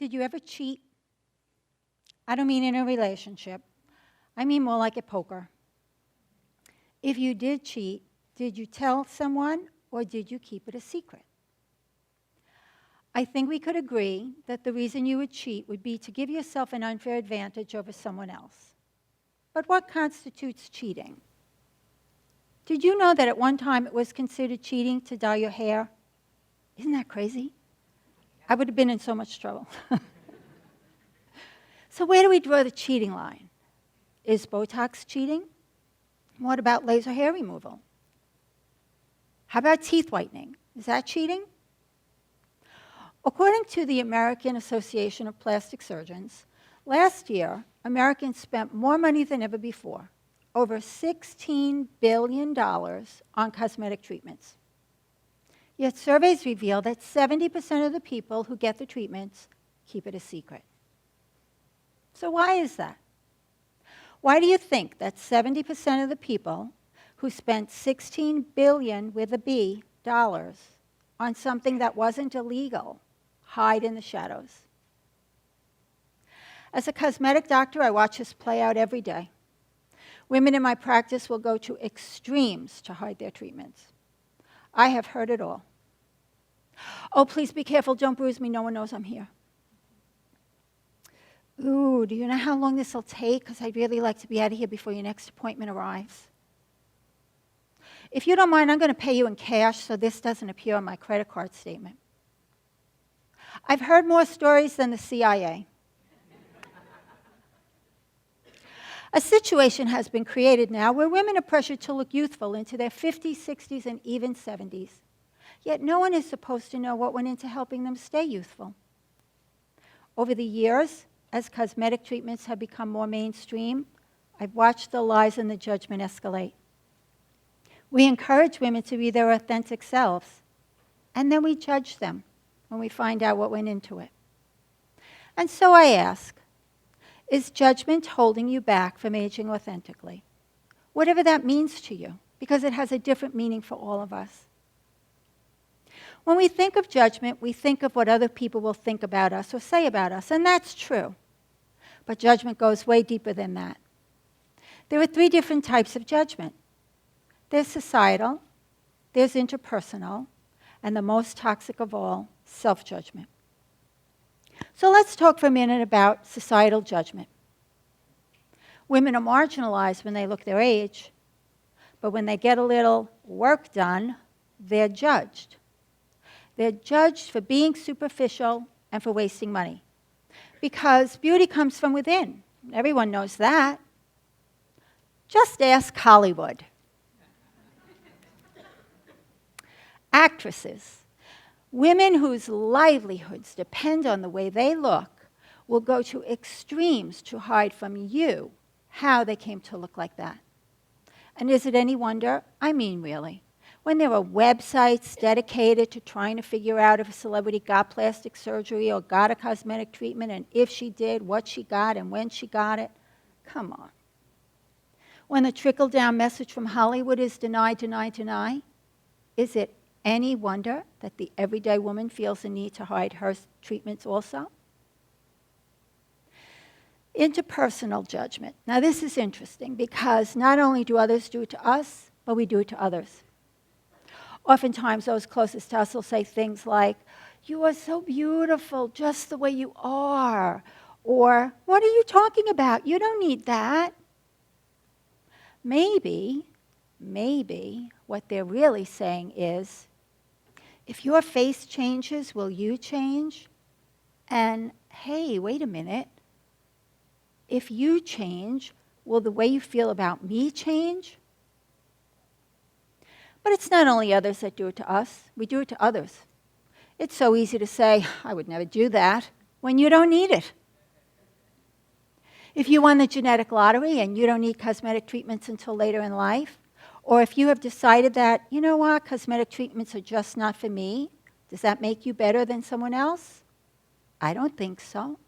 Did you ever cheat? I don't mean in a relationship. I mean more like at poker. If you did cheat, did you tell someone or did you keep it a secret? I think we could agree that the reason you would cheat would be to give yourself an unfair advantage over someone else. But what constitutes cheating? Did you know that at one time it was considered cheating to dye your hair? Isn't that crazy? I would have been in so much trouble. So where do we draw the cheating line? Is Botox cheating? What about laser hair removal? How about teeth whitening? Is that cheating? According to the American Association of Plastic Surgeons, last year, Americans spent more money than ever before, over $16 billion on cosmetic treatments. Yet surveys reveal that 70% of the people who get the treatments keep it a secret. So why is that? Why do you think that 70% of the people who spent $16 billion with a B dollars on something that wasn't illegal hide in the shadows? As a cosmetic doctor, I watch this play out every day. Women in my practice will go to extremes to hide their treatments. I have heard it all. Oh, please be careful, don't bruise me, no one knows I'm here. Ooh, do you know how long this will take? Because I'd really like to be out of here before your next appointment arrives. If you don't mind, I'm going to pay you in cash so this doesn't appear on my credit card statement. I've heard more stories than the CIA. A situation has been created now where women are pressured to look youthful into their 50s, 60s, and even 70s. Yet no one is supposed to know what went into helping them stay youthful. Over the years, as cosmetic treatments have become more mainstream, I've watched the lies and the judgment escalate. We encourage women to be their authentic selves, and then we judge them when we find out what went into it. And so I ask, is judgment holding you back from aging authentically? Whatever that means to you, because it has a different meaning for all of us. When we think of judgment, we think of what other people will think about us or say about us, and that's true. But judgment goes way deeper than that. There are 3 different types of judgment. There's societal, there's interpersonal, and the most toxic of all, self-judgment. So let's talk for a minute about societal judgment. Women are marginalized when they look their age, but when they get a little work done, they're judged. They're judged for being superficial and for wasting money. Because beauty comes from within. Everyone knows that. Just ask Hollywood. Actresses, women whose livelihoods depend on the way they look, will go to extremes to hide from you how they came to look like that. And is it any wonder? I mean, really. When there are websites dedicated to trying to figure out if a celebrity got plastic surgery or got a cosmetic treatment, and if she did, what she got, and when she got it, come on. When the trickle-down message from Hollywood is deny, deny, deny, is it any wonder that the everyday woman feels the need to hide her treatments also? Interpersonal judgment. Now this is interesting because not only do others do it to us, but we do it to others. Oftentimes those closest to us will say things like, "You are so beautiful just the way you are," or, "What are you talking about? You don't need that." Maybe what they're really saying is, if your face changes, will you change? And hey, wait a minute. If you change, will the way you feel about me change? But it's not only others that do it to us. We do it to others. It's so easy to say, "I would never do that," when you don't need it. If you won the genetic lottery and you don't need cosmetic treatments until later in life, or if you have decided that, you know what, cosmetic treatments are just not for me, does that make you better than someone else? I don't think so.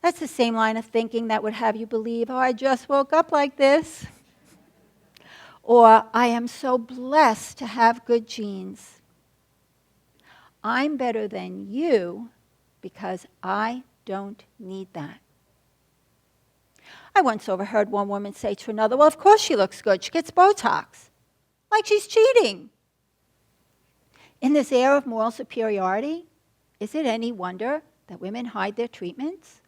That's the same line of thinking that would have you believe, "Oh, I just woke up like this." Or, "I am so blessed to have good genes." I'm better than you because I don't need that. I once overheard one woman say to another, well, of course she looks good. She gets Botox. Like she's cheating. In this air of moral superiority, is it any wonder that women hide their treatments?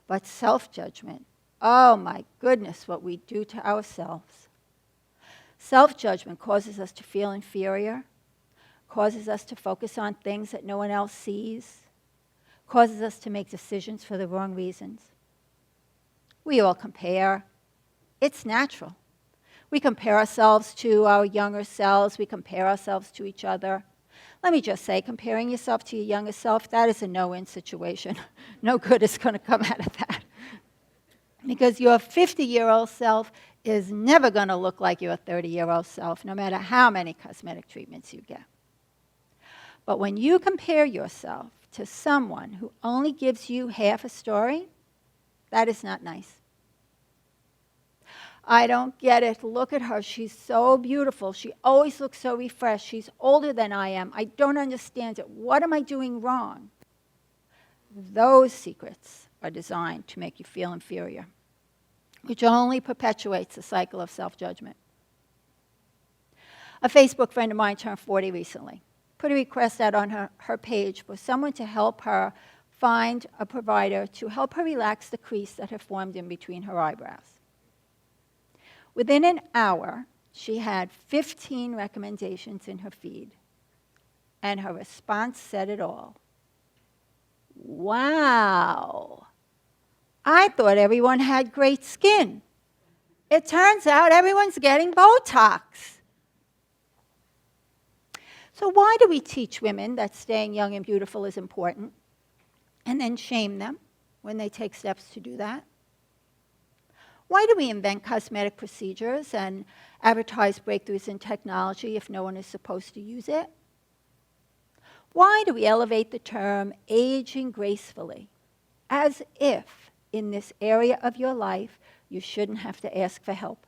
But self-judgment, oh my goodness, what we do to ourselves. Self-judgment causes us to feel inferior, causes us to focus on things that no one else sees, causes us to make decisions for the wrong reasons. We all compare. It's natural. We compare ourselves to our younger selves. We compare ourselves to each other. Let me just say, comparing yourself to your younger self, that is a no-win situation. No good is going to come out of that. Because your 50-year-old self is never going to look like your 30-year-old self, no matter how many cosmetic treatments you get. But when you compare yourself to someone who only gives you half a story, that is not nice. I don't get it. Look at her. She's so beautiful. She always looks so refreshed. She's older than I am. I don't understand it. What am I doing wrong? Those secrets are designed to make you feel inferior, which only perpetuates the cycle of self-judgment. A Facebook friend of mine turned 40 recently. Put a request out on her page for someone to help her find a provider to help her relax the crease that had formed in between her eyebrows. Within an hour, she had 15 recommendations in her feed, and her response said it all. Wow! I thought everyone had great skin. It turns out everyone's getting Botox. So why do we teach women that staying young and beautiful is important, and then shame them when they take steps to do that? Why do we invent cosmetic procedures and advertise breakthroughs in technology if no one is supposed to use it? Why do we elevate the term aging gracefully, as if in this area of your life you shouldn't have to ask for help?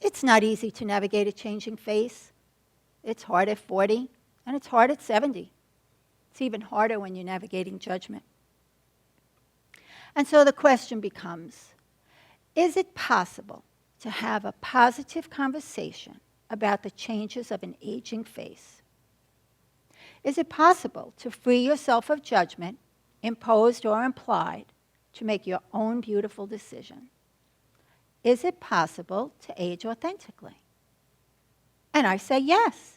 It's not easy to navigate a changing face. It's hard at 40, and it's hard at 70. It's even harder when you're navigating judgment. And so the question becomes, is it possible to have a positive conversation about the changes of an aging face? Is it possible to free yourself of judgment, imposed or implied, to make your own beautiful decision? Is it possible to age authentically? And I say yes.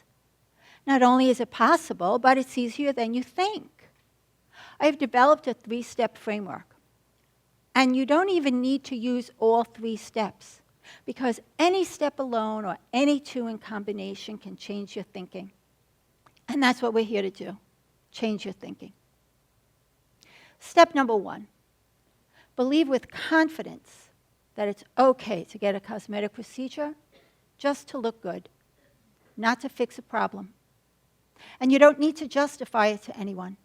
Not only is it possible, but it's easier than you think. I've developed a 3-step framework. And you don't even need to use all 3 steps, because any step alone or any 2 in combination can change your thinking. And that's what we're here to do, change your thinking. Step number 1, believe with confidence that it's okay to get a cosmetic procedure just to look good, not to fix a problem. And you don't need to justify it to anyone.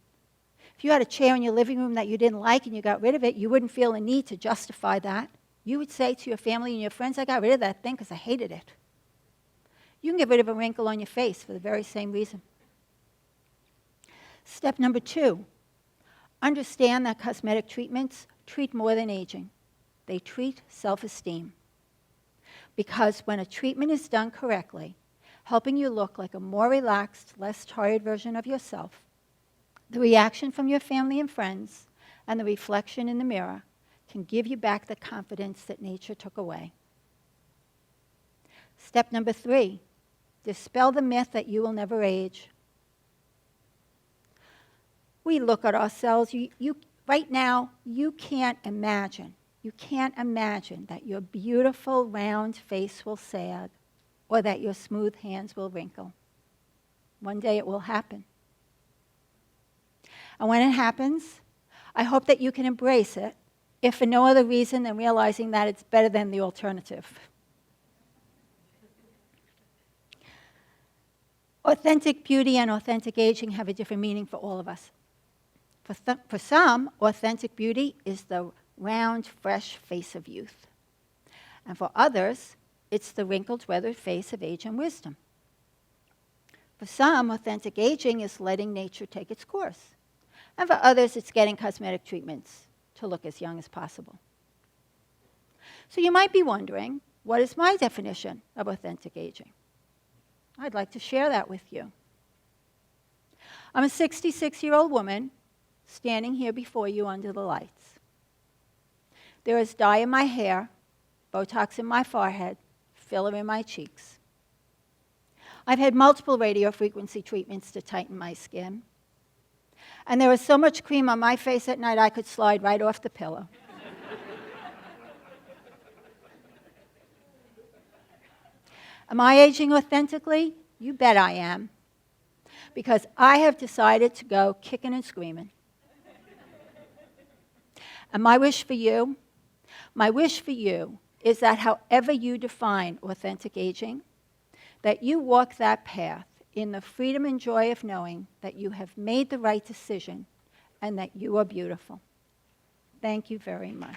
If you had a chair in your living room that you didn't like and you got rid of it, you wouldn't feel a need to justify that. You would say to your family and your friends, I got rid of that thing because I hated it. You can get rid of a wrinkle on your face for the very same reason. Step number 2, understand that cosmetic treatments treat more than aging. They treat self-esteem. Because when a treatment is done correctly, helping you look like a more relaxed, less tired version of yourself, the reaction from your family and friends and the reflection in the mirror can give you back the confidence that nature took away. Step number 3, dispel the myth that you will never age. We look at ourselves. Right now, you can't imagine that your beautiful round face will sag or that your smooth hands will wrinkle. One day it will happen. And when it happens, I hope that you can embrace it, if for no other reason than realizing that it's better than the alternative. Authentic beauty and authentic aging have a different meaning for all of us. For some, authentic beauty is the round, fresh face of youth. And for others, it's the wrinkled, weathered face of age and wisdom. For some, authentic aging is letting nature take its course. And for others, it's getting cosmetic treatments to look as young as possible. So you might be wondering, what is my definition of authentic aging? I'd like to share that with you. I'm a 66-year-old woman standing here before you under the lights. There is dye in my hair, Botox in my forehead, filler in my cheeks. I've had multiple radiofrequency treatments to tighten my skin. And there is so much cream on my face at night I could slide right off the pillow. Am I aging authentically? You bet I am. Because I have decided to go kicking and screaming. And my wish for you is that however you define authentic aging, that you walk that path in the freedom and joy of knowing that you have made the right decision and that you are beautiful. Thank you very much.